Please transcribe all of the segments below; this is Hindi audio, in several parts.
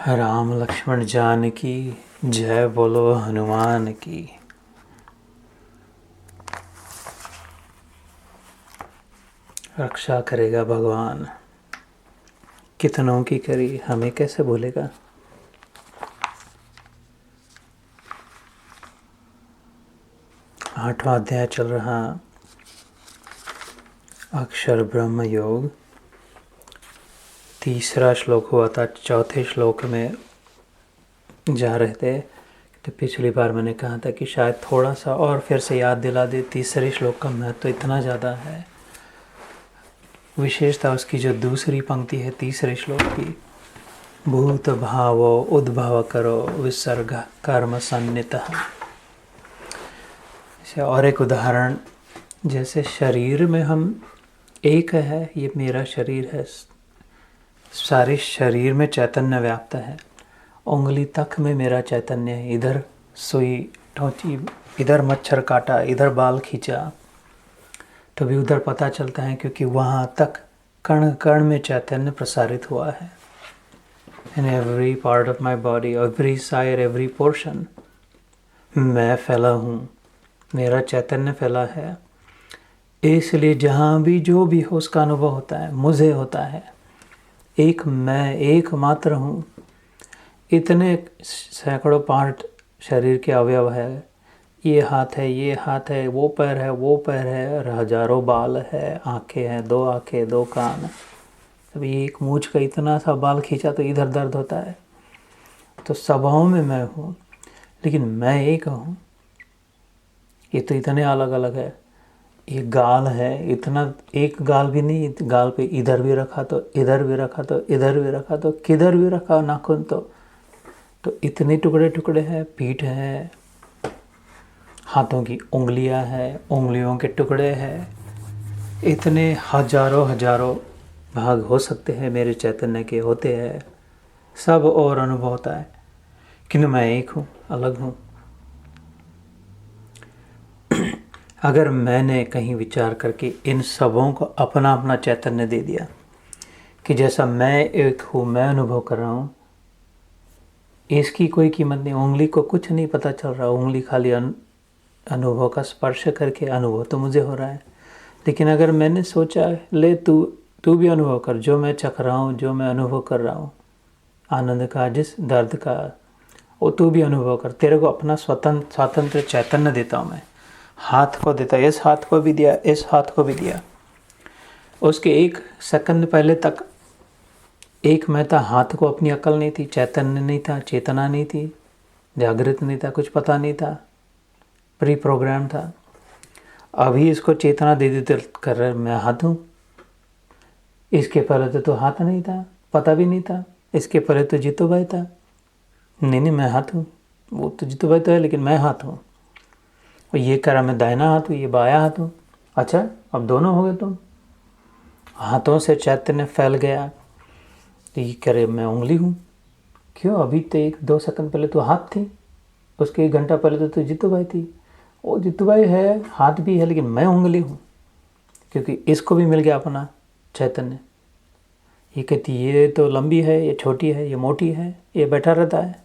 राम लक्ष्मण जानकी जय बोलो हनुमान की। रक्षा करेगा भगवान, कितनों की करी हमें कैसे भूलेगा। आठवां अध्याय चल रहा, अक्षर ब्रह्म योग। तीसरा श्लोक हुआ था, चौथे श्लोक में जा रहे थे। तो पिछली बार मैंने कहा था कि शायद थोड़ा सा और फिर से याद दिला दे। तीसरे श्लोक का महत्व तो इतना ज़्यादा है, विशेषता उसकी जो दूसरी पंक्ति है तीसरे श्लोक की, भूत भावो उद्भव करो विसर्ग कर्म सन्नितः। और एक उदाहरण, जैसे शरीर में हम एक है, ये मेरा शरीर है, सारे शरीर में चैतन्य व्याप्त है। उंगली तक में मेरा चैतन्य है, इधर सुई ठोंची, इधर मच्छर काटा, इधर बाल खींचा तो भी उधर पता चलता है, क्योंकि वहाँ तक कण कण में चैतन्य प्रसारित हुआ है। In every part of my body, every side, every portion मैं फैला हूँ, मेरा चैतन्य फैला है। इसलिए जहाँ भी जो भी हो उसका अनुभव होता है, मुझे होता है। एक मैं एकमात्र हूँ। इतने सैकड़ों पार्ट शरीर के अवयव है, ये हाथ है, ये हाथ है, वो पैर है, वो पैर है, और हजारों बाल है, आंखें हैं, दो आंखें, दो कान। अभी एक मूंछ का इतना सा बाल खींचा तो इधर दर्द होता है। तो स्वभाव में मैं हूँ, लेकिन मैं एक हूँ। ये तो इतने अलग अलग है। ये गाल है, इतना एक गाल भी नहीं, गाल पे इधर भी रखा तो इधर भी रखा तो इधर भी रखा तो किधर भी रखा नाखून तो इतने टुकड़े टुकड़े हैं। पीठ है, हाथों की उंगलियां हैं, उंगलियों के टुकड़े हैं। इतने हजारों हजारों भाग हो सकते हैं मेरे चैतन्य के, होते हैं सब, और अनुभव होता है कि मैं एक हूँ, अलग हूँ। अगर मैंने कहीं विचार करके इन सबों को अपना अपना चैतन्य दे दिया कि जैसा मैं एक हूँ, मैं अनुभव कर रहा हूँ, इसकी कोई कीमत नहीं। उंगली को कुछ नहीं पता चल रहा, उंगली खाली अनुभव का स्पर्श करके अनुभव तो मुझे हो रहा है। लेकिन अगर मैंने सोचा ले तू भी अनुभव कर, जो मैं चख रहा हूँ, जो मैं अनुभव कर रहा हूँ, आनंद का, जिस दर्द का, वो तू भी अनुभव कर। तेरे को अपना स्वतंत्र चैतन्य देता हूँ मैं। हाथ को देता, इस हाथ को भी दिया, इस हाथ को भी दिया। उसके एक सेकंड पहले तक एक मैं था, हाथ को अपनी अकल नहीं थी, चैतन्य नहीं था, चेतना नहीं थी, जागृत नहीं था, कुछ पता नहीं था, प्री प्रोग्राम था। अभी इसको चेतना दे देते कर रहे, मैं हाथ हूँ। इसके पहले तो हाथ नहीं था, पता भी नहीं था। इसके पहले तो जीतू भाई था, नहीं मैं हाथ हूँ। वो तो जीतू भाई तो है, लेकिन मैं हाथ हूँ। और ये कह रहा मैं दाहिना हाथ हूँ, ये बायां हाथ हूँ। अच्छा, अब दोनों हो गए तुम। हाथों से चैतन्य फैल गया। तो ये कह रहे मैं उंगली हूँ। क्यों? अभी तो 1-2 सेकंड पहले तो हाथ थी, उसके 1 घंटा पहले तो जीतू भाई थी। वो जीतू भाई है, हाथ भी है, लेकिन मैं उंगली हूँ, क्योंकि इसको भी मिल गया अपना चैतन्य। ये कहती ये तो लंबी है, ये छोटी है, ये मोटी है, ये बैठा रहता है।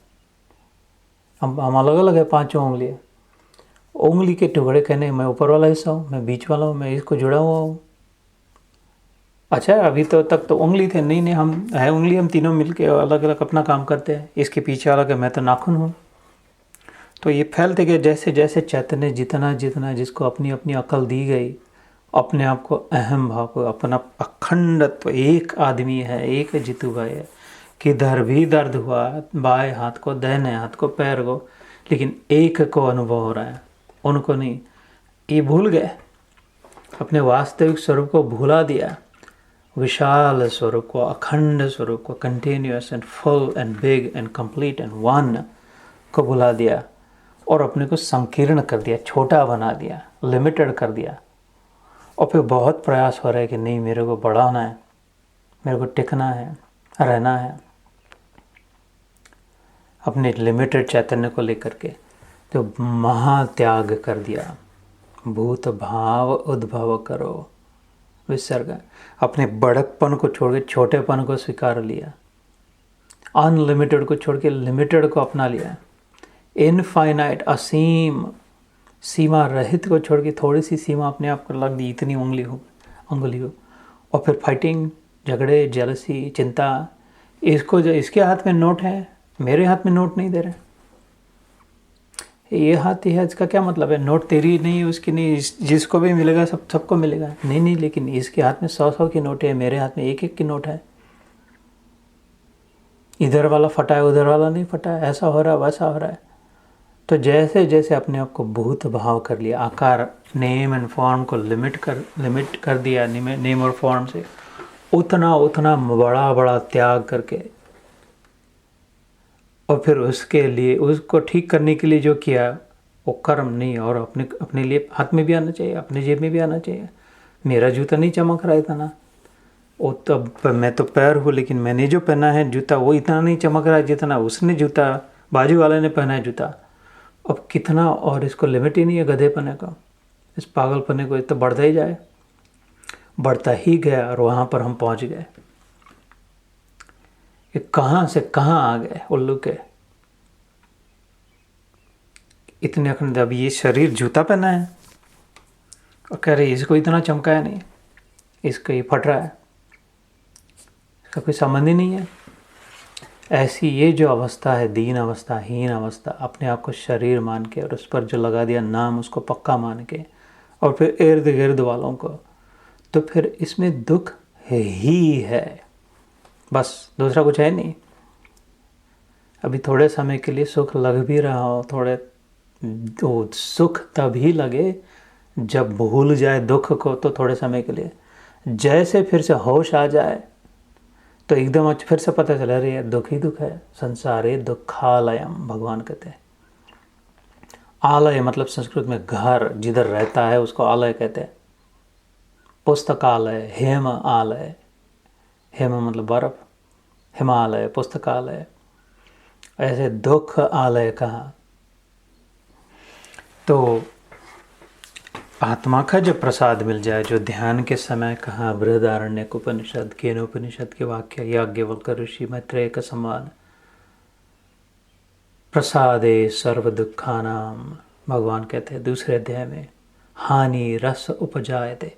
हम अलग अलग है, 5 उंगलियाँ। उंगली के टुकड़े कहने मैं ऊपर वाला हिस्सा हूँ, मैं बीच वाला हूँ, मैं इसको जुड़ा हुआ हूँ। अच्छा, अभी तो तक तो उंगली थे, नहीं हम है उंगली, हम तीनों मिलके अलग अलग अपना काम करते हैं। इसके पीछे अलग है, मैं तो नाखून हूँ। तो ये फैलते गए जैसे जैसे चैतन्य जितना जितना जिसको अपनी अपनी अकल दी गई, अपने आप को अहम भाव को, अपना अखंडत्व, एक आदमी है, एक जीतू भाई है। किधर भी दर्द हुआ, बाएं हाथ को, दाहिने हाथ को, पैर को, लेकिन एक को अनुभव हो रहा है, उनको नहीं। ये भूल गए, अपने वास्तविक स्वरूप को भुला दिया, विशाल स्वरूप को, अखंड स्वरूप को, continuous and full and big and complete and one को भुला दिया, और अपने को संकीर्ण कर दिया, छोटा बना दिया, लिमिटेड कर दिया। और फिर बहुत प्रयास हो रहा है कि नहीं मेरे को बढ़ाना है, मेरे को टिकना है, रहना है अपने लिमिटेड चैतन्य को लेकर के। तो महात्याग कर दिया। भूत भाव उद्भव करो विसर्ग, अपने बड़कपन को छोड़ के छोटेपन को स्वीकार लिया। अनलिमिटेड को छोड़ के लिमिटेड को अपना लिया। इनफाइनाइट, असीम, सीमा रहित को छोड़ के थोड़ी सी सीमा अपने आप को लग दी, इतनी उंगली हो। और फिर फाइटिंग, झगड़े, जेलसी, चिंता। इसको जो इसके हाथ में नोट है, मेरे हाथ में नोट नहीं दे रहे, ये हाथ ही है, इसका क्या मतलब है? नोट तेरी नहीं, उसकी नहीं, जिसको भी मिलेगा सबको मिलेगा। नहीं, लेकिन इसके हाथ में 100 की नोट है, मेरे हाथ में 1 की नोट है। इधर वाला फटा है, उधर वाला नहीं फटा है, ऐसा हो रहा है, वैसा हो रहा है। तो जैसे जैसे अपने आप को भूत भाव कर लिया, आकार, नेम एंड फॉर्म को लिमिट कर दिया, नेम और फॉर्म से, उतना बड़ा बड़ा त्याग करके, और फिर उसके लिए, उसको ठीक करने के लिए जो किया वो कर्म नहीं, और अपने लिए हाथ में भी आना चाहिए, अपने जेब में भी आना चाहिए। मेरा जूता नहीं चमक रहा है इतना, वो तब मैं तो पैर हूँ, लेकिन मैंने जो पहना है जूता वो इतना नहीं चमक रहा है जितना उसने जूता, बाजू वाले ने पहना है जूता। अब कितना, और इसको लिमिट ही नहीं है गधेपने का, इस पागलपने को। तो बढ़ता ही जाए, बढ़ता ही गया, और वहाँ पर हम पहुँच गए। ये कहाँ से कहाँ आ गए उल्लू के, इतने अखंड। अब ये शरीर जूता पहना है और कह रहे इसको इतना चमकाया नहीं, इसको ये फट रहा है, इसका कोई संबंध ही नहीं है। ऐसी ये जो अवस्था है, दीन अवस्था, हीन अवस्था, अपने आप को शरीर मान के, और उस पर जो लगा दिया नाम, उसको पक्का मान के, और फिर इर्द गिर्द वालों को, तो फिर इसमें दुख ही है, बस दूसरा कुछ है नहीं। अभी थोड़े समय के लिए सुख लग भी रहा हो, तो सुख तभी लगे जब भूल जाए दुख को, तो थोड़े समय के लिए। जैसे फिर से होश आ जाए तो एकदम फिर से पता चला रही है दुख ही दुख है, संसारे दुखालयम भगवान कहते हैं। आलय मतलब संस्कृत में घर, जिधर रहता है उसको आलय कहते हैं। पुस्तकालय, हेम आलय, हेम मतलब बर्फ, हिमालय, पुस्तकालय, ऐसे दुख आलय कहा। तो आत्मा का जब प्रसाद मिल जाए, जो ध्यान के समय कहा, बृहदारण्यक उपनिषद, केनोपनिषद के वाक्य, याज्ञवल्क्य ऋषि, मैत्रेय का संवाद, प्रसादे सर्व दुखानाम, भगवान कहते हैं दूसरे अध्याय में, हानि रस उपजायते,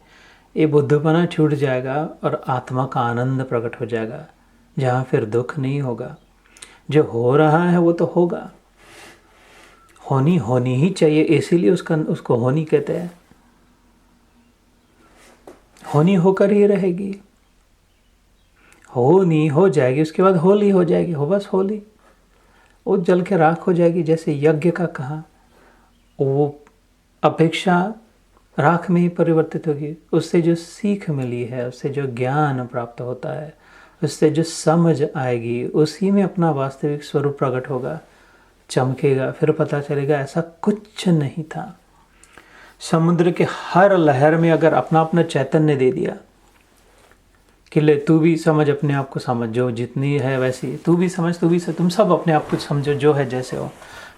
ये बुद्धपना छूट जाएगा और आत्मा का आनंद प्रकट हो जाएगा, जहाँ फिर दुख नहीं होगा। जो हो रहा है वो तो होगा, होनी ही चाहिए, इसीलिए उसको होनी कहते हैं। होनी होकर ही रहेगी, होनी हो जाएगी, उसके बाद होली हो जाएगी, हो बस होली, वो जल के राख हो जाएगी। जैसे यज्ञ का कहा, वो अपेक्षा राख में ही परिवर्तित होगी। उससे जो सीख मिली है, उससे जो ज्ञान प्राप्त होता है, उससे जो समझ आएगी, उसी में अपना वास्तविक स्वरूप प्रकट होगा, चमकेगा। फिर पता चलेगा ऐसा कुछ नहीं था। समुद्र के हर लहर में अगर अपना अपना चैतन्य दे दिया कि ले तू भी समझ, अपने आप को समझ, जो जितनी है वैसी तू भी समझ, तुम सब अपने आप को समझो जो है जैसे हो।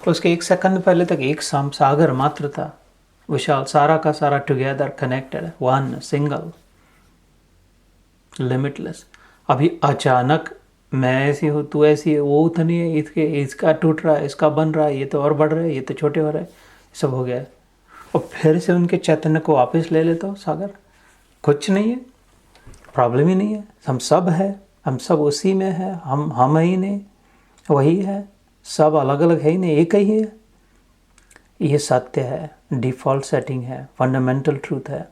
उसके 1 सेकंड पहले तक एक सागर मात्र था, विशाल, सारा का सारा together, connected, one, single, limitless. अभी अचानक मैं ऐसी हूँ, तू ऐसी है, वो उतनी है, इसका टूट रहा है, इसका बन रहा है, ये तो और बढ़ रहा है, ये तो छोटे हो रहे हैं, सब हो गया। और फिर से उनके चैतन्य को वापस ले लेता हूँ सागर, कुछ नहीं है, प्रॉब्लम ही नहीं है, हम सब है, हम सब उसी में है, हम ही नहीं, वही है, सब अलग अलग है ही नहीं, एक ही है। ये सत्य है, डिफ़ॉल्ट सेटिंग है, फंडामेंटल ट्रूथ है।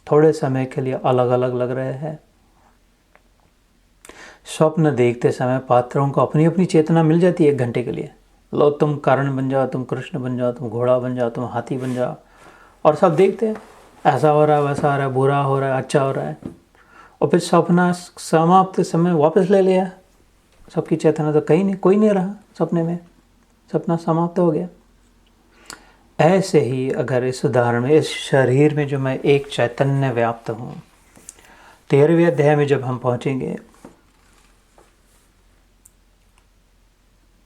थोड़े समय के लिए अलग अलग लग रहे हैं। स्वप्न देखते समय पात्रों को अपनी अपनी चेतना मिल जाती है 1 घंटे के लिए। लो तुम कर्ण बन जाओ, तुम कृष्ण बन जाओ, तुम घोड़ा बन जाओ, तुम हाथी बन जाओ, और सब देखते हैं ऐसा हो रहा है, वैसा हो रहा है, बुरा हो रहा है, अच्छा हो रहा है। और फिर सपना समाप्त समय वापस ले लिया, सबकी चेतना तो कहीं नहीं, कोई नहीं रहा सपने में, सपना समाप्त हो गया। ऐसे ही अगर इस उदाहरण में, इस शरीर में जो मैं एक चैतन्य व्याप्त हूँ, 13वें अध्याय में जब हम पहुँचेंगे,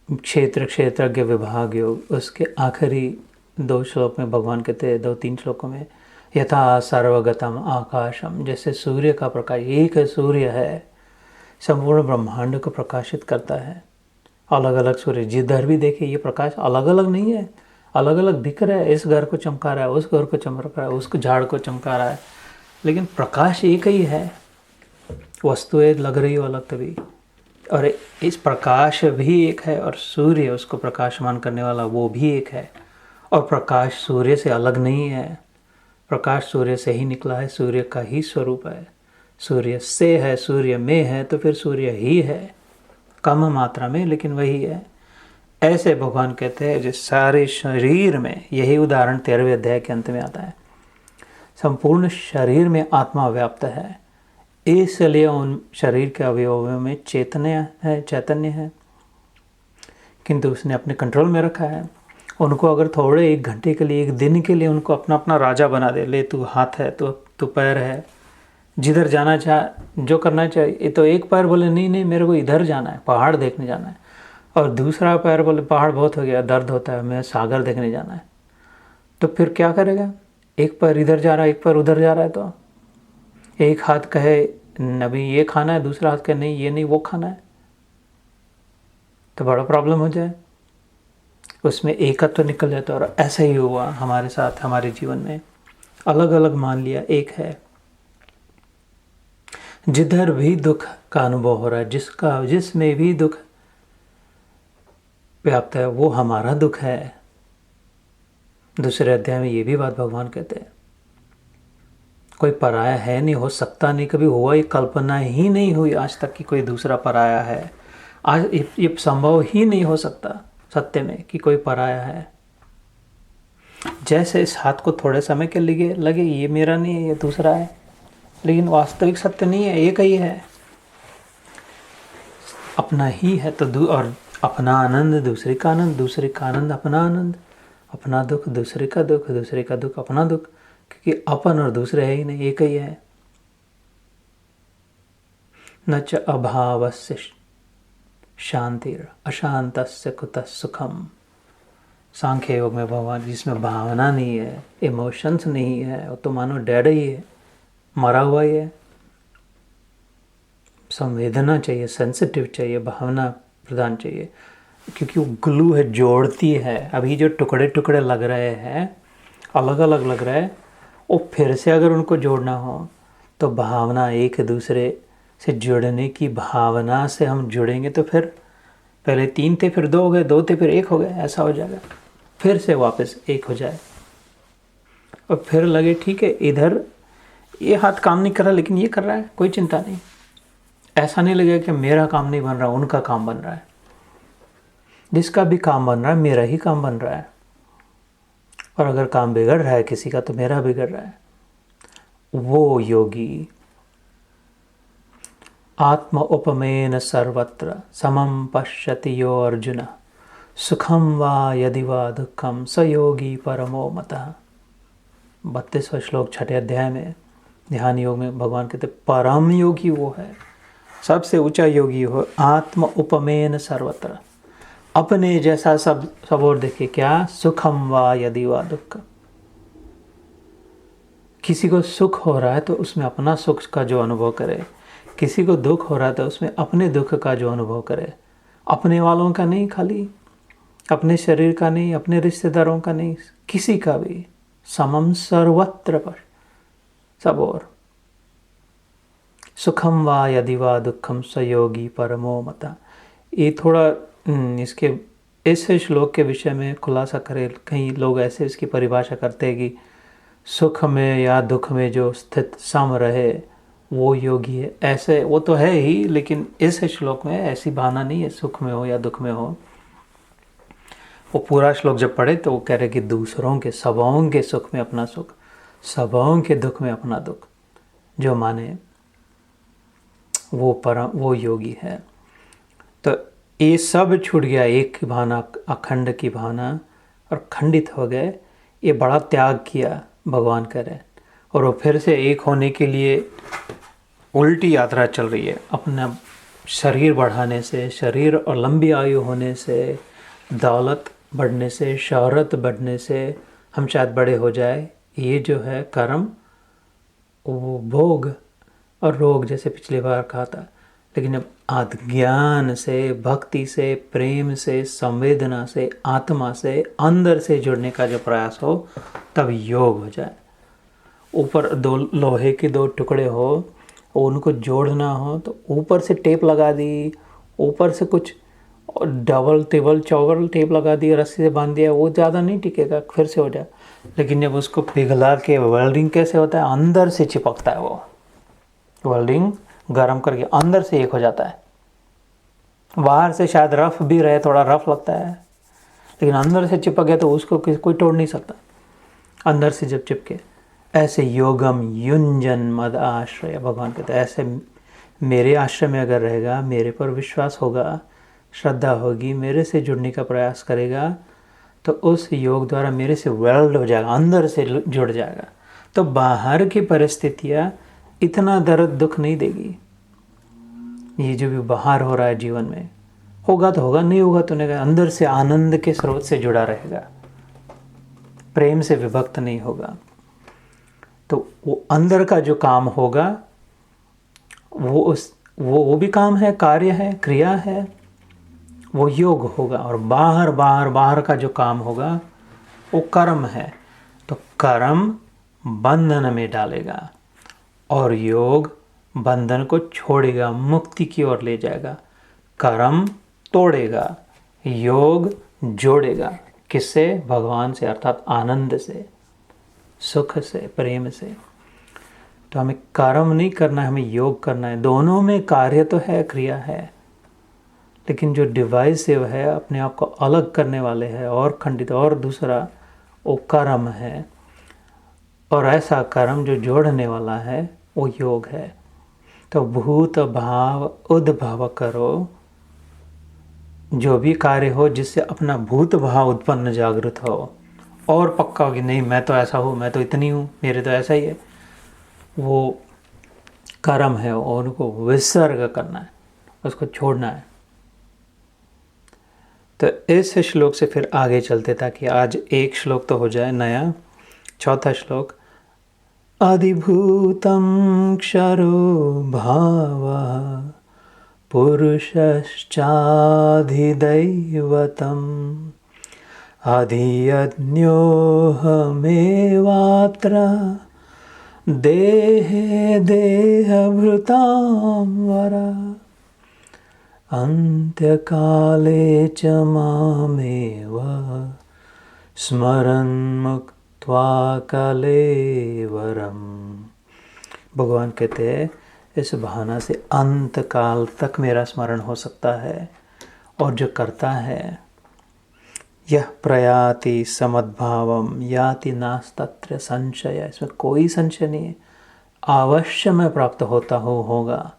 क्षेत्र क्षेत्रज्ञ विभाग योग, उसके आखिरी 2 श्लोक में भगवान कहते हैं, 2-3 श्लोकों में, यथा सर्वगतम आकाशम, जैसे सूर्य का प्रकाश, एक सूर्य है, संपूर्ण ब्रह्मांड को प्रकाशित करता है। अलग अलग सूर्य जिधर भी देखे ये प्रकाश अलग अलग नहीं है, अलग अलग दिख रहा है। इस घर को चमका रहा है, उस घर को चमका रहा है, उस झाड़ को चमका रहा है, लेकिन प्रकाश एक ही है। वस्तुएं लग रही हो अलग तभी, और इस प्रकाश भी एक है, और सूर्य उसको प्रकाशमान करने वाला वो भी एक है। और प्रकाश सूर्य से अलग नहीं है, प्रकाश सूर्य से ही निकला है, सूर्य का ही स्वरूप है। सूर्य से है, सूर्य में है, तो फिर सूर्य ही है, कम मात्रा में लेकिन वही है। ऐसे भगवान कहते हैं जिस सारे शरीर में, यही उदाहरण 13वें अध्याय के अंत में आता है, संपूर्ण शरीर में आत्मा व्याप्त है, इसलिए उन शरीर के अवयवों में चैतन्य है, किंतु उसने अपने कंट्रोल में रखा है। उनको अगर थोड़े 1 घंटे के लिए, 1 दिन के लिए उनको अपना अपना राजा बना दे, ले तू हाथ है, तू पैर है, जिधर जाना चाह, जो करना चाहिए, तो एक पैर बोले नहीं नहीं मेरे को इधर जाना है, पहाड़ देखने जाना है, और दूसरा पैर बोले पहाड़ बहुत हो गया, दर्द होता है, मैं सागर देखने जाना है, तो फिर क्या करेगा? एक पैर इधर जा रहा है, एक पैर उधर जा रहा है, तो एक हाथ कहे नबी ये खाना है, दूसरा हाथ कहे नहीं ये नहीं वो खाना है, तो बड़ा प्रॉब्लम हो जाए, उसमें एकत्व तो निकल जाता है। और ऐसा ही हुआ हमारे साथ, हमारे जीवन में अलग अलग मान लिया, एक है। जिधर भी दुख का अनुभव हो रहा है, जिसमें भी दुख व्याप्त है, वो हमारा दुख है। दूसरे अध्याय में ये भी बात भगवान कहते हैं, कोई पराया है नहीं, हो सकता नहीं, कभी हुआ, ये कल्पना ही नहीं हुई आज तक कि कोई दूसरा पराया है। आज ये संभव ही नहीं हो सकता सत्य में कि कोई पराया है। जैसे इस हाथ को थोड़े समय के लिए लगे ये मेरा नहीं है, ये दूसरा है, लेकिन वास्तविक सत्य नहीं है, एक ही है, अपना ही है। तो और अपना आनंद दूसरे का आनंद, दूसरे का आनंद अपना आनंद, अपना दुख दूसरे का दुख, दूसरे का दुख अपना दुख, क्योंकि अपन और दूसरे है ही नहीं, एक ही है। न च अभावस्य शांतिर अशांतस्य कुतः सुखम। सांख्य योग में भगवान, जिसमें भावना नहीं है, इमोशंस नहीं है, वो तो मानो डेड ही है, मरा हुआ ही है। संवेदना चाहिए, सेंसिटिव चाहिए, भावना प्रदान चाहिए, क्योंकि वो ग्लू है, जोड़ती है। अभी जो टुकड़े टुकड़े लग रहे हैं, अलग अलग लग रहा है, वो फिर से अगर उनको जोड़ना हो तो भावना, एक दूसरे से जुड़ने की भावना से हम जुड़ेंगे, तो फिर पहले 3 थे, फिर 2 हो गए, 2 थे, फिर 1 हो गए, ऐसा हो जाएगा। फिर से वापस 1 हो जाए, और फिर लगे ठीक है इधर ये हाथ काम नहीं कर रहा लेकिन ये कर रहा है, कोई चिंता नहीं। ऐसा नहीं लगेगा कि मेरा काम नहीं बन रहा, उनका काम बन रहा है। जिसका भी काम बन रहा है मेरा ही काम बन रहा है, और अगर काम बिगड़ रहा है किसी का तो मेरा बिगड़ रहा है। वो योगी आत्म उपमेन सर्वत्र समम पश्यति यो अर्जुन सुखम वा यदि वा दुखम स योगी परमो मतः। 32वां श्लोक 6ठे अध्याय में ध्यान योग में भगवान कहते परम योगी वो है, सबसे ऊंचा योगी हो। आत्म उपमेन सर्वत्र, अपने जैसा सब और देखे, क्या? सुखम वा यदि वा दुख। किसी को सुख हो रहा है तो उसमें अपना सुख का जो अनुभव करे, किसी को दुख हो रहा है तो उसमें अपने दुख का जो अनुभव करे, अपने वालों का नहीं, खाली अपने शरीर का नहीं, अपने रिश्तेदारों का नहीं, किसी का भी, समम सर्वत्र पर, सब और। सुखम वा यदि वा दुखम स योगी परमो मतः। ये थोड़ा इसके इस श्लोक के विषय में खुलासा करें। कई लोग ऐसे इसकी परिभाषा करते हैं कि सुख में या दुख में जो स्थित सम रहे वो योगी है। ऐसे वो तो है ही, लेकिन इस श्लोक में ऐसी भावना नहीं है सुख में हो या दुख में हो। वो पूरा श्लोक जब पढ़े तो वो कह रहे कि दूसरों के, सबों के सुख में अपना सुख, सबों के दुख में अपना दुख जो माने वो परम, वो योगी है। तो ये सब छूट गया, एक की भावना, अखंड की भावना, और खंडित हो गए। ये बड़ा त्याग किया भगवान करे, और वो फिर से एक होने के लिए उल्टी यात्रा चल रही है। अपना शरीर बढ़ाने से, शरीर और लंबी आयु होने से, दौलत बढ़ने से, शोहरत बढ़ने से हम शायद बड़े हो जाए। ये जो है कर्म, वो भोग और रोग, जैसे पिछली बार कहा था, लेकिन जब ज्ञान से, भक्ति से, प्रेम से, संवेदना से, आत्मा से, अंदर से जुड़ने का जो प्रयास हो, तब योग हो जाए। ऊपर दो लोहे के दो टुकड़े हो, उनको जोड़ना हो तो ऊपर से टेप लगा दी, ऊपर से कुछ डबल टेबल चौबल टेप लगा दी, रस्सी से बांध दिया, वो ज़्यादा नहीं टिकेगा, फिर से हो जाए। लेकिन जब उसको पिघला के, वेल्डिंग कैसे होता है, अंदर से चिपकता है वो, वेल्डिंग गर्म करके अंदर से एक हो जाता है। बाहर से शायद रफ भी रहे, थोड़ा रफ लगता है, लेकिन अंदर से चिपक गया तो उसको कोई तोड़ नहीं सकता, अंदर से जब चिपके। ऐसे योगम युंजन मद आश्रय, भगवान कहते हैं ऐसे मेरे आश्रय में अगर रहेगा, मेरे पर विश्वास होगा, श्रद्धा होगी, मेरे से जुड़ने का प्रयास करेगा, तो उस योग द्वारा मेरे से वेल्ड हो जाएगा, अंदर से जुड़ जाएगा। तो बाहर की परिस्थितियाँ इतना दर्द दुख नहीं देगी। ये जो भी बाहर हो रहा है जीवन में, होगा तो होगा, नहीं होगा तो नहीं, अंदर से आनंद के स्रोत से जुड़ा रहेगा, प्रेम से विभक्त नहीं होगा। तो वो अंदर का जो काम होगा वो भी काम है, कार्य है, क्रिया है, वो योग होगा। और बाहर का जो काम होगा वो कर्म है। तो कर्म बंधन में डालेगा और योग बंधन को छोड़ेगा, मुक्ति की ओर ले जाएगा। कर्म तोड़ेगा, योग जोड़ेगा। किससे? भगवान से, अर्थात आनंद से, सुख से, प्रेम से। तो हमें कर्म नहीं करना है, हमें योग करना है। दोनों में कार्य तो है, क्रिया है, लेकिन जो डिवाइसिव है, अपने आप को अलग करने वाले है और खंडित और दूसरा, वो कर्म है। और ऐसा कर्म जो जोड़ने वाला है वो योग है। तो भूत भाव उद्भव करो, जो भी कार्य हो जिससे अपना भूत भाव उत्पन्न जागृत हो और पक्का हो कि नहीं मैं तो ऐसा हूँ, मैं तो इतनी हूँ, मेरे तो ऐसा ही है, वो कर्म है और उनको विसर्ग करना है, उसको छोड़ना है। तो इस श्लोक से फिर आगे चलते ताकि आज एक श्लोक तो हो जाए नया। चौथा श्लोक, अधिभूतं क्षरो भावः पुरुषश्चाधिदैवतम् अधियज्ञोऽहमेवात्र देहे देहभृतां वरा अन्त्यकाले च मामेव स्मरन् मुक्त्वा कलेवरम्। भगवान कहते हैं इस बहाना से अंत काल तक मेरा स्मरण हो सकता है। और जो करता है, यह प्रयाति समद्भावम याति नास्तत्र संशय, इसमें कोई संशय नहीं है, अवश्य मैं प्राप्त होगा।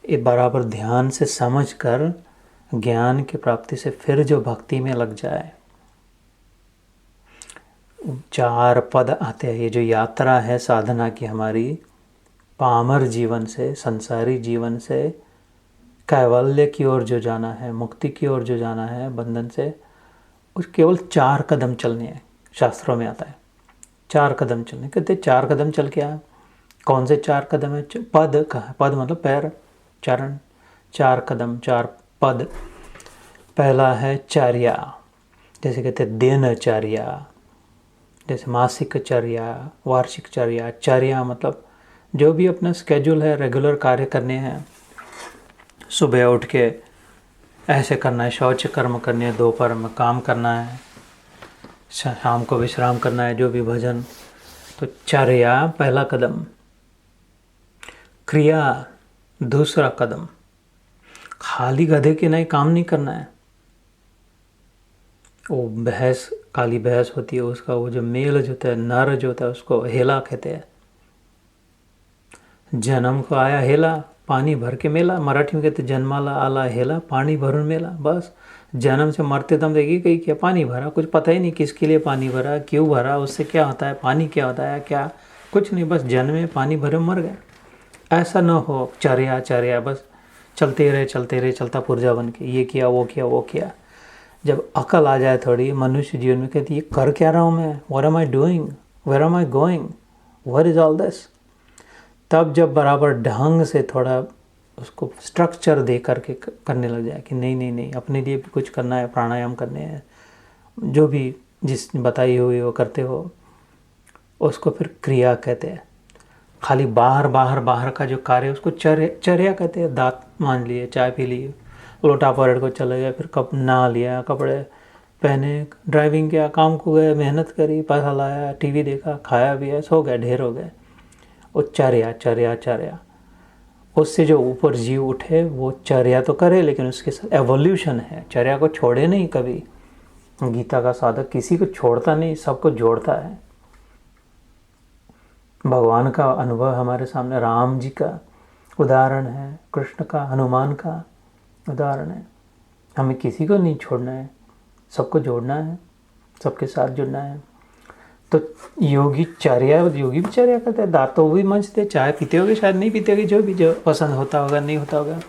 ये बराबर ध्यान से समझकर ज्ञान की प्राप्ति से फिर जो भक्ति में लग जाए। 4 पद आते हैं। ये जो यात्रा है साधना की हमारी, पामर जीवन से, संसारी जीवन से कैवल्य की ओर जो जाना है, मुक्ति की ओर जो जाना है बंधन से, उस केवल 4 कदम चलने हैं। शास्त्रों में आता है 4 कदम चलने। कहते 4 कदम चल के आए। कौन से 4 कदम है? पद का है, पद मतलब पैर, चरण। 4 कदम, 4 पद। पहला है चर्या, जैसे कहते दिनचर्या, जैसे मासिक चर्या, वार्षिक चर्या। चर्या मतलब जो भी अपना स्केड्यूल है, रेगुलर कार्य करने हैं। सुबह उठ के ऐसे करना है, शौच कर्म करने हैं, दोपहर में काम करना है, शाम को विश्राम करना है, जो भी भजन। तो चर्या पहला कदम। क्रिया दूसरा कदम। खाली गधे के नहीं काम नहीं करना है। वो भैंस, काली भैंस होती है, उसका वो जो मेल जो होता है, नर जो होता है, उसको हेला कहते हैं। जन्म को आया हेला, पानी भर के मेला। मराठी में कहते जन्माला आला हेला, पानी भरून मेला। बस जन्म से मरते दम देखिए कहीं क्या पानी भरा, कुछ पता ही नहीं किसके लिए पानी भरा, क्यों भरा, उससे क्या होता है, पानी क्या होता है, क्या कुछ नहीं, बस जन्म में पानी भरे मर गए। ऐसा न हो। चर्या बस चलते रहे, चलता पुर्जा बन के, ये किया, वो किया, वो किया। जब अकल आ जाए थोड़ी मनुष्य जीवन में, कहती ये कर क्या रहा हूँ मैं, what am I doing, where am I going, what is all this. तब जब बराबर ढंग से थोड़ा उसको स्ट्रक्चर दे करके करने लग जाए कि नहीं नहीं नहीं, अपने लिए भी कुछ करना है, प्राणायाम करने हैं, जो भी जिस बताई हुई वो करते हो, उसको फिर क्रिया कहते हैं। खाली बाहर बाहर बाहर का जो कार्य है उसको चर्या कहते हैं। दांत मान लिए, चाय पी ली, लोटा पलट को चले गए, फिर कप नहा लिया, कपड़े पहने, ड्राइविंग किया, काम को गए, मेहनत करी, पैसा लाया, टीवी देखा, खाया पिया, सो गए, ढेर हो गए। वो चर्या चर्या चर्या, उससे जो ऊपर जीव उठे वो चर्या तो करे, लेकिन उसके साथ एवोल्यूशन है। चर्या को छोड़े नहीं कभी। गीता का साधक किसी को छोड़ता नहीं, सबको जोड़ता है। भगवान का अनुभव हमारे सामने, राम जी का उदाहरण है, कृष्ण का, हनुमान का उदाहरण है। हमें किसी को नहीं छोड़ना है, सबको जोड़ना है, सबके साथ जुड़ना है। तो योगी चर्या, योगी भी चर्या करते हैं, दांतों भी मंजते, चाय पीते होगे, शायद नहीं पीते होगे, जो भी जो पसंद होता होगा, नहीं होता होगा,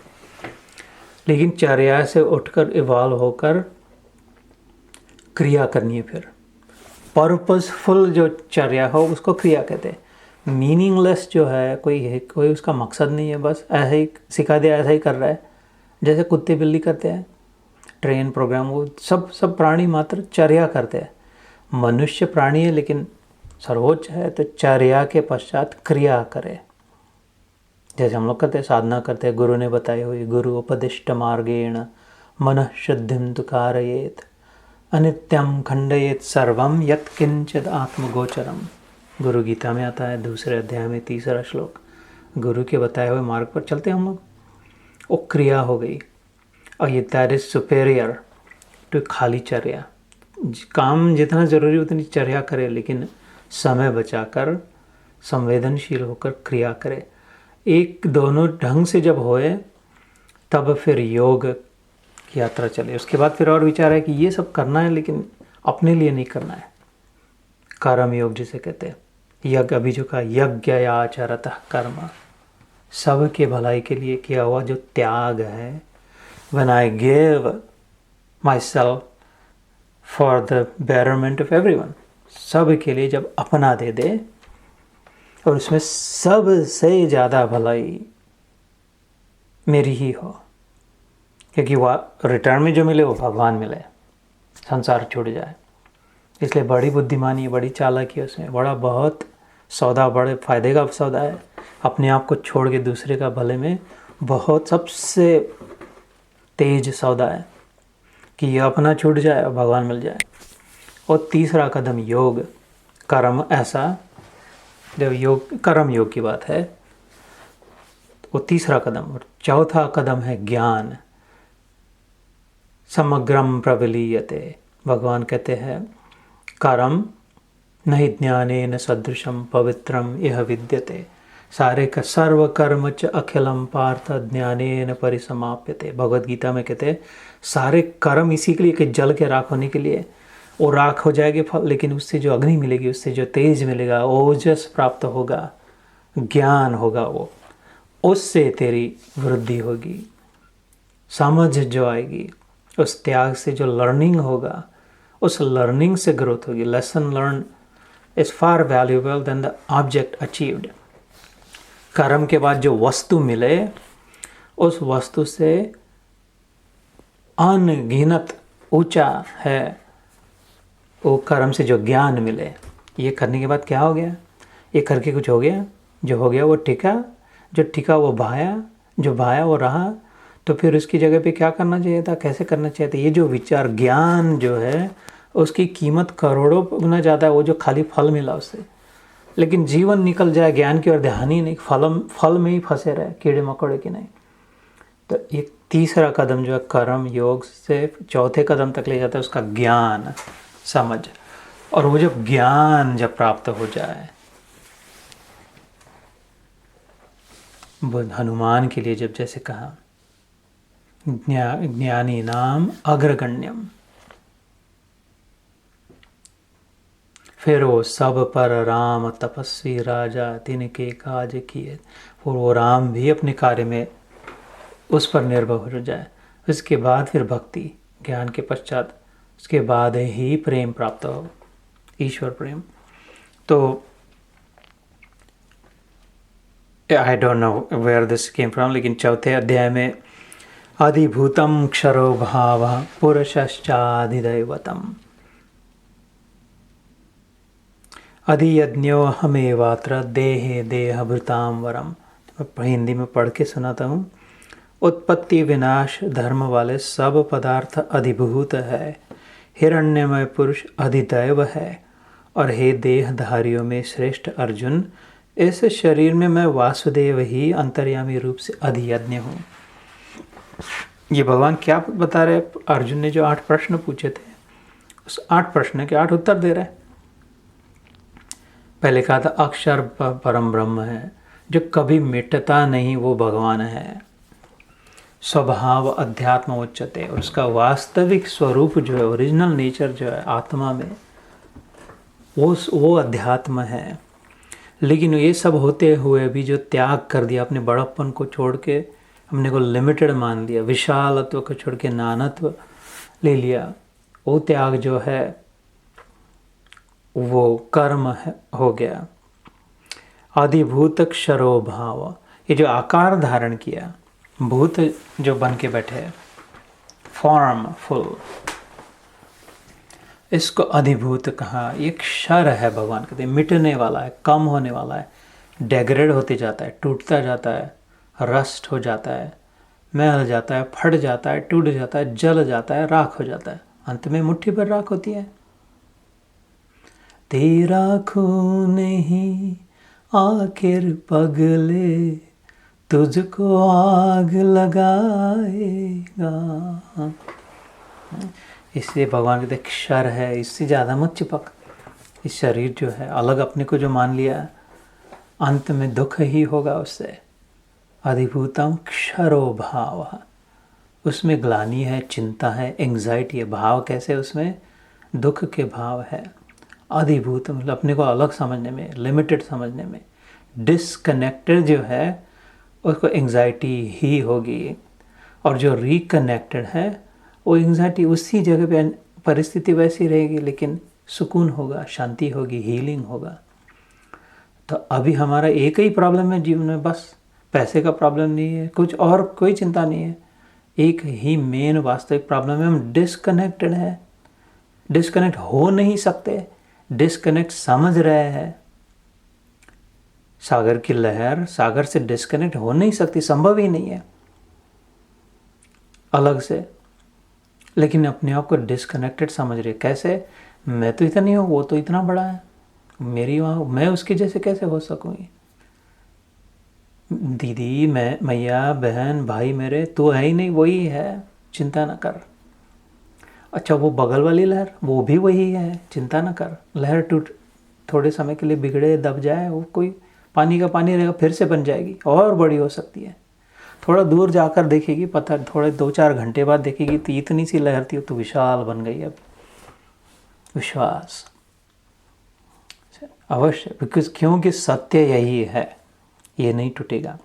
लेकिन चर्या से उठकर इवॉल्व होकर क्रिया करनी है। फिर पर्पसफुल जो चर्या हो उसको क्रिया कहते हैं। मीनिंगलेस जो है, कोई उसका मकसद नहीं है, बस ऐसे ही सिखा दिया, ऐसा ही कर रहा है, जैसे कुत्ते बिल्ली करते हैं, ट्रेन प्रोग्राम, वो सब प्राणी मात्र चर्या करते हैं। मनुष्य प्राणी है लेकिन सर्वोच्च है, तो चर्या के पश्चात क्रिया करे। जैसे हम लोग करते हैं, साधना करते हैं, गुरु ने बताई हुई, गुरु उपदिष्ट मार्गेण मनः शुद्धिं तु कारयेत अनित्यं खंडयेत सर्वं यत् किंचिद आत्मगोचरम। गुरु गीता में आता है, दूसरे अध्याय में 3रा श्लोक। गुरु के बताए हुए मार्ग पर चलते हम लोग, वो क्रिया हो गई। और ये दैट इज सुपेरियर टू खाली चर्या। काम जितना ज़रूरी उतनी चर्या करे, लेकिन समय बचाकर संवेदनशील होकर क्रिया करे। एक दोनों ढंग से जब होए तब फिर योग की यात्रा चले। उसके बाद फिर और विचार है कि ये सब करना है लेकिन अपने लिए नहीं करना है। कर्म योग जिसे कहते हैं, यज्ञ, अभी जो कहा यज्ञयाचरतः कर्म, सबके भलाई के लिए किया हुआ जो त्याग है। When I give myself for the betterment of everyone, सब के लिए जब अपना दे दे, और उसमें सबसे ज़्यादा भलाई मेरी ही हो, क्योंकि वह रिटर्न में जो मिले वो भगवान मिले, संसार छूट जाए। इसलिए बड़ी बुद्धिमानी, बड़ी चालाकी है उसमें, बड़ा बहुत सौदा, बड़े फायदे का सौदा है। अपने आप को छोड़ के दूसरे का भले में बहुत सबसे तेज सौदा है कि ये अपना छूट जाए और भगवान मिल जाए। और 3रा कदम योग, कर्म, ऐसा जब योग कर्म योग की बात है वो 3रा कदम। और 4था कदम है ज्ञान, समग्रम प्रविलीयते। भगवान कहते हैं कर्म नहि ज्ञानेन सदृशम पवित्रम यह विद्यते, सारे का सर्व कर्म च अखिलम पार्थ ज्ञानेन परिसमाप्यते। भगवद गीता में कहते हैं सारे कर्म इसी के लिए कि जल के राख होने के लिए, वो राख हो जाएगी फल, लेकिन उससे जो अग्नि मिलेगी, उससे जो तेज मिलेगा, ओजस प्राप्त होगा, ज्ञान होगा, वो उससे तेरी वृद्धि होगी, समझ जो आएगी, उस त्याग से जो लर्निंग होगा, उस लर्निंग से ग्रोथ होगी। Lesson learn is far valuable then the object achieved. कर्म के बाद जो वस्तु मिले, उस वस्तु से अनगिनत ऊंचा है वो कर्म से जो ज्ञान मिले। ये करने के बाद क्या हो गया, ये करके कुछ हो गया, जो हो गया वो टिका, जो टिका वो भाया, जो भाया वो रहा। तो फिर उसकी जगह पे क्या करना चाहिए था, कैसे करना चाहिए था। ये जो विचार ज्ञान जो है उसकी कीमत करोड़ों गुना ज़्यादा है वो जो खाली फल मिला उससे। लेकिन जीवन निकल जाए ज्ञान की ओर, ध्यान ही नहीं, फल में ही फंसे रहे, कीड़े मकोड़े की नहीं। तो ये 3रा कदम जो है कर्म योग से 4थे कदम तक ले जाता है, उसका ज्ञान, समझ। और वो जब ज्ञान जब प्राप्त हो जाए, हनुमान के लिए जब जैसे कहा ज्ञानी नाम अग्रगण्यम, फिर वो सब पर राम तपस्वी राजा तिनके काज किए। और वो राम भी अपने कार्य में उस पर निर्भर हो जाए। उसके बाद फिर भक्ति, ज्ञान के पश्चात उसके बाद ही प्रेम प्राप्त हो, ईश्वर प्रेम। तो I don't know where this came from, लेकिन चौथे अध्याय में अधिभूतम क्षरो भाव पुरुषश्चाधिदैवतम अधियज्ञो हमेवात्र देहे देहभृताम वरम। मैं हिंदी में पढ़ के सुनाता हूँ। उत्पत्ति विनाश धर्म वाले सब पदार्थ अधिभूत है, हिरण्यमय पुरुष अधिदैव है। और हे देहधारियों में श्रेष्ठ अर्जुन, इस शरीर में मैं वासुदेव ही अंतर्यामी रूप से अधियज्ञ हूँ। ये भगवान क्या बता रहे? अर्जुन ने जो 8 प्रश्न पूछे थे, उस 8 प्रश्न के 8 उत्तर दे रहे हैं। पहले कहा था अक्षर परम ब्रह्म है, जो कभी मिटता नहीं, वो भगवान है। स्वभाव अध्यात्म उच्चते, और उसका वास्तविक स्वरूप जो है, ओरिजिनल नेचर जो है आत्मा में, वो अध्यात्म है। लेकिन ये सब होते हुए भी जो त्याग कर दिया, अपने बड़प्पन को छोड़ के अपने को लिमिटेड मान लिया, विशालत्व को छोड़ के नानत्व ले लिया, वो त्याग जो है वो कर्म हो गया। आदिभूत क्षरो भाव, ये जो आकार धारण किया, भूत जो बन के बैठे, फॉर्म फुल, इसको अधिभूत कहा। ये क्षर है, भगवान कहते हैं मिटने वाला है, कम होने वाला है, डेग्रेड होते जाता है, टूटता जाता है, रस्ट हो जाता है, मैल जाता है, फट जाता है, टूट जाता है, जल जाता है, राख हो जाता है, अंत में मुट्ठी पर राख होती है। तेरा खून ही आखिर पगले तुझको आग लगाएगा। इसलिए भगवान कहते क्षर है, इससे ज़्यादा मत चिपक। इस शरीर जो है अलग अपने को जो मान लिया, अंत में दुख ही होगा उससे। अधिभूतम क्षरो भाव, उसमें ग्लानि है, चिंता है, एंग्जाइटी है। भाव कैसे? उसमें दुख के भाव है। अधिभूत मतलब अपने को अलग समझने में, लिमिटेड समझने में। डिसकनेक्टेड जो है उसको एंग्जाइटी ही होगी, और जो रिकनेक्टेड है वो एंग्जाइटी उसी जगह पे, परिस्थिति वैसी रहेगी लेकिन सुकून होगा, शांति होगी, हीलिंग होगा। तो अभी हमारा एक ही प्रॉब्लम है जीवन में, बस पैसे का प्रॉब्लम नहीं है, कुछ और कोई चिंता नहीं है। एक ही मेन वास्तविक प्रॉब्लम है, हम डिसकनेक्टेड है, डिसकनेक्ट हो नहीं सकते, डिसकनेक्ट समझ रहे हैं। सागर की लहर सागर से डिसकनेक्ट हो नहीं सकती, संभव ही नहीं है अलग से, लेकिन अपने आप को डिसकनेक्टेड समझ रहे। कैसे? मैं तो इतना नहीं हूँ, वो तो इतना बड़ा है, मेरी वहाँ, मैं उसके जैसे कैसे हो सकूँगी? दीदी, मैं, मैया, बहन, भाई मेरे, तो है ही नहीं, वही है, चिंता न कर। अच्छा, वो बगल वाली लहर, वो भी वही है, चिंता न कर। लहर टूट, थोड़े समय के लिए बिगड़े, दब जाए, वो कोई पानी का पानी रहेगा, फिर से बन जाएगी, और बड़ी हो सकती है। थोड़ा दूर जाकर देखेगी, पता, थोड़े 2-4 घंटे बाद देखेगी तो इतनी सी लहर थी, तो विशाल बन गई। अब विश्वास अवश्य, बिकॉज क्योंकि सत्य यही है, ये नहीं टूटेगा।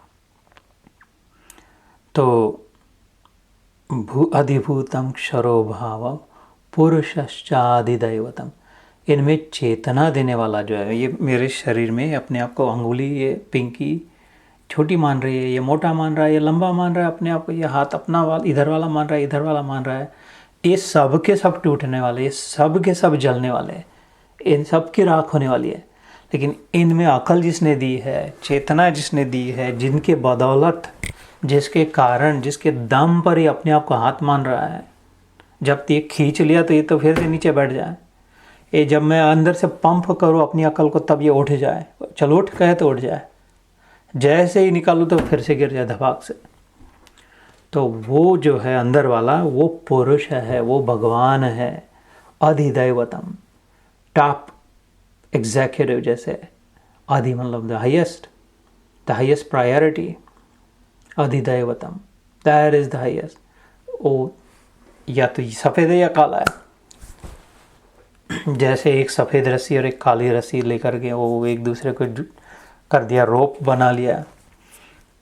तो अधिभूतम क्षरो भाव पुरुषश्चाधिदैवतम, इनमें चेतना देने वाला जो है, ये मेरे शरीर में अपने आप को अंगुली, ये पिंकी छोटी मान रही है, ये मोटा मान रहा है, ये लंबा मान रहा है अपने आप को, ये हाथ अपना वाला इधर वाला मान रहा है, इधर वाला मान रहा है, ये सब के सब टूटने वाले, ये सब के सब जलने वाले, इन सब की राख होने वाली है। लेकिन इनमें अकल जिसने दी है, चेतना जिसने दी है, जिनके बदौलत, जिसके कारण, जिसके दम पर ये अपने आप को हाथ मान रहा है, जब ये खींच लिया तो ये तो फिर से नीचे बैठ जाए, ये जब मैं अंदर से पंप करूँ अपनी अकल को तब ये उठ जाए, चलो उठ कहे तो उठ जाए, जैसे ही निकालूँ तो फिर से गिर जाए धपाक से। तो वो जो है अंदर वाला, वो पुरुष है, वो भगवान है। अधिदैवतम, टॉप एग्जीक्यूटिव जैसे, आदि मतलब द हाईएस्ट प्रायोरिटी। अधिदैवतम, दैट इज द हाईएस्ट। वो या तो सफ़ेद है या काला है। जैसे एक सफ़ेद रस्सी और एक काली रस्सी लेकर के वो एक दूसरे को कर दिया, रोप बना लिया,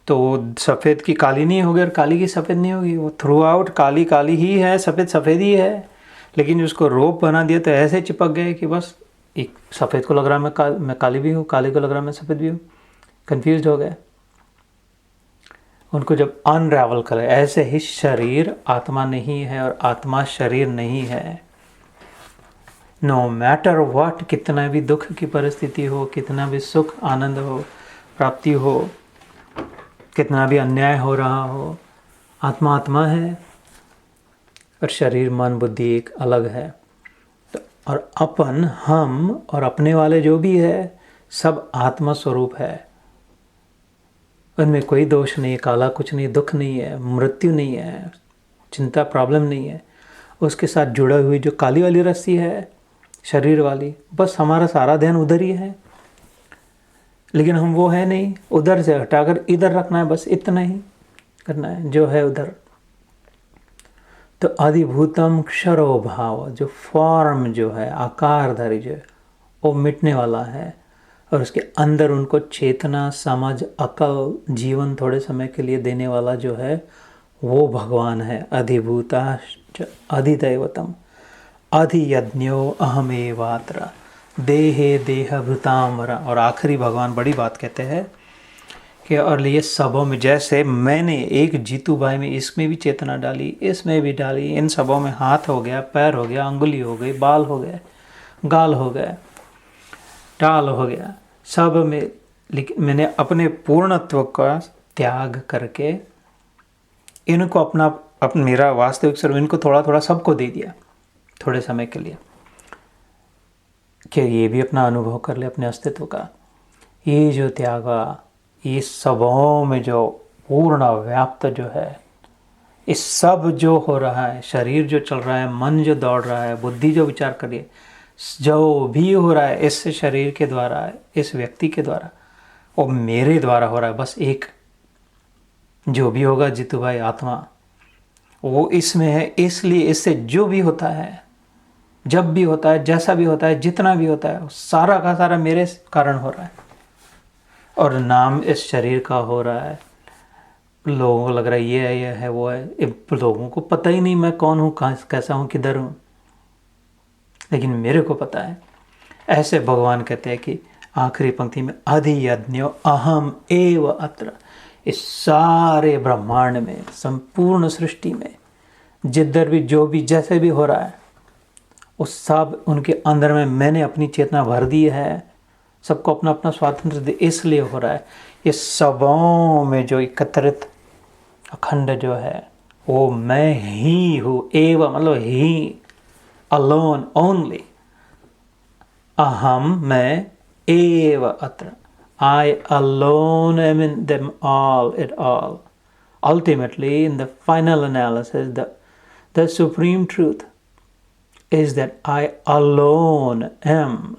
तो सफ़ेद की काली नहीं होगी और काली की सफ़ेद नहीं होगी, वो थ्रू आउट काली काली ही है, सफ़ेद सफ़ेद ही है। लेकिन उसको रोप बना दिया तो ऐसे चिपक गए कि बस एक सफ़ेद को लग रहा है मैं काली भी हूँ, काली को लग रहा है मैं सफ़ेद भी हूँ, कन्फ्यूज हो गए। उनको जब अनरावल करे, ऐसे ही शरीर आत्मा नहीं है और आत्मा शरीर नहीं है। नो मैटर व्हाट, कितना भी दुख की परिस्थिति हो, कितना भी सुख आनंद हो, प्राप्ति हो, कितना भी अन्याय हो रहा हो, आत्मा आत्मा है और शरीर मन बुद्धि एक अलग है। और अपन, हम और अपने वाले जो भी है सब आत्मा स्वरूप है। उनमें कोई दोष नहीं, काला कुछ नहीं, दुख नहीं है, मृत्यु नहीं है, चिंता प्रॉब्लम नहीं है। उसके साथ जुड़ा हुई जो काली वाली रस्सी है शरीर वाली, बस हमारा सारा ध्यान उधर ही है। लेकिन हम वो है नहीं, उधर से हटाकर इधर रखना है, बस इतना ही करना है जो है उधर। तो अधिभूतम क्षरो भाव, जो फॉर्म जो है आकारधारी जो है वो मिटने वाला है और उसके अंदर उनको चेतना समझ अकल जीवन थोड़े समय के लिए देने वाला जो है वो भगवान है। अधिभूता अधिदैवतम अधियज्ञो अहमेवात्र देहे देहभृतामरा। और आखिरी भगवान बड़ी बात कहते हैं कि और ये सबों में, जैसे मैंने एक जीतू भाई में इसमें भी चेतना डाली, इसमें भी डाली, इन सबों में हाथ हो गया, पैर हो गया, अंगुली हो गई, बाल हो गए, गाल हो गए, टाल हो गया, सब में। लेकिन मैंने अपने पूर्णत्व का त्याग करके इनको अपना मेरा वास्तविक स्वरूप इनको थोड़ा थोड़ा सबको दे दिया थोड़े समय के लिए, कि ये भी अपना अनुभव कर ले अपने अस्तित्व का। ये जो त्यागा, ये सबों में जो पूर्ण व्याप्त जो है, इस सब जो हो रहा है, शरीर जो चल रहा है, मन जो दौड़ रहा है, बुद्धि जो विचार कर रही है, जो भी हो रहा है इस शरीर के द्वारा, इस व्यक्ति के द्वारा, वो मेरे द्वारा हो रहा है। बस एक जो भी होगा जीतू भाई आत्मा, वो इसमें है। इसलिए इससे जो भी होता है, जब भी होता है, जैसा भी होता है, जितना भी होता है, सारा का सारा मेरे कारण हो रहा है। और नाम इस शरीर का हो रहा है, लोगों को लग रहा है ये है वो है, लोगों को पता ही नहीं मैं कौन हूँ, कैसा हूँ, किधर हूँ, लेकिन मेरे को पता है। ऐसे भगवान कहते हैं कि आखिरी पंक्ति में अधियज्ञो अहम एव अत्र, इस सारे ब्रह्मांड में, संपूर्ण सृष्टि में जिधर भी जो भी जैसे भी हो रहा है, उस सब उनके अंदर में मैंने अपनी चेतना भर दी है। सबको अपना अपना स्वातंत्र दे, इसलिए हो रहा है। ये सबों में जो एकत्रित अखंड जो है वो मैं ही हूँ। एव मतलब ही, अलोन, ओनली। अहम, मैं, एव अत्र, I alone am in them all, it all. Ultimately, in the final analysis, the supreme truth is that I alone am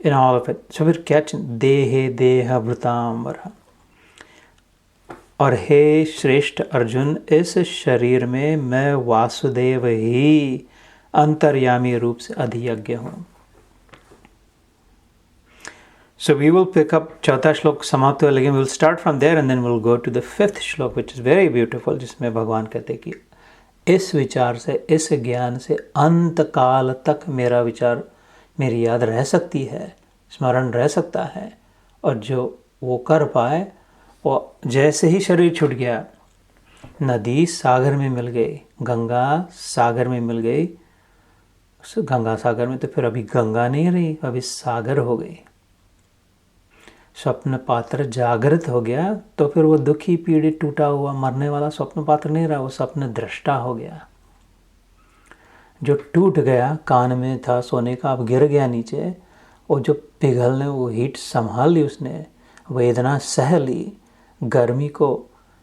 in all of it. So फिर क्या देहे देह भृतांबरा। और हे श्रेष्ठ अर्जुन, इस शरीर में मैं वासुदेव ही अंतर्यामी रूप से अधियज्ञ हूँ। So we will pick up चौथा श्लोक समाप्त हुआ, लेकिन we'll start from there and then we'll go to the fifth श्लोक which is very beautiful, जिसमें भगवान कहते हैं कि इस विचार से, इस ज्ञान से अंत काल तक मेरा विचार, मेरी याद रह सकती है, स्मरण रह सकता है। और जो वो कर पाए, वो जैसे ही शरीर छूट गया, नदी सागर में मिल गई, गंगा सागर में मिल गई, गंगा सागर में तो फिर अभी गंगा नहीं रही, अभी सागर हो गई। स्वप्न पात्र जागृत हो गया तो फिर वो दुखी पीड़ित टूटा हुआ मरने वाला स्वप्न पात्र नहीं रहा, वो स्वप्न दृष्टा हो गया। जो टूट गया, कान में था सोने का, अब गिर गया नीचे, वो जो पिघलने, वो हीट संभाल ली उसने, वेदना सह ली, गर्मी को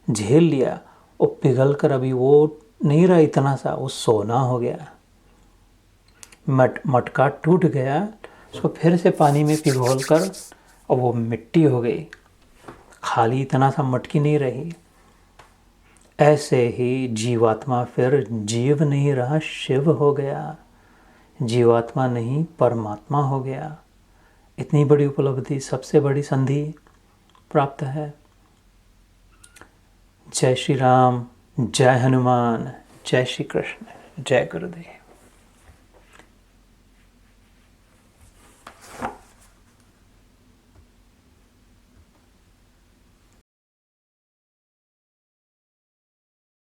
झेल लिया, वो पिघल कर अभी वो नहीं रहा इतना सा, वो सोना हो गया। मटका टूट गया, उसको फिर से पानी में पिघोल कर और वो मिट्टी हो गई, खाली इतना सा मटकी नहीं रही। ऐसे ही जीवात्मा फिर जीव नहीं रहा, शिव हो गया। जीवात्मा नहीं, परमात्मा हो गया। इतनी बड़ी उपलब्धि, सबसे बड़ी संधि प्राप्त है। जय श्री राम, जय हनुमान, जय श्री कृष्ण, जय गुरुदेव।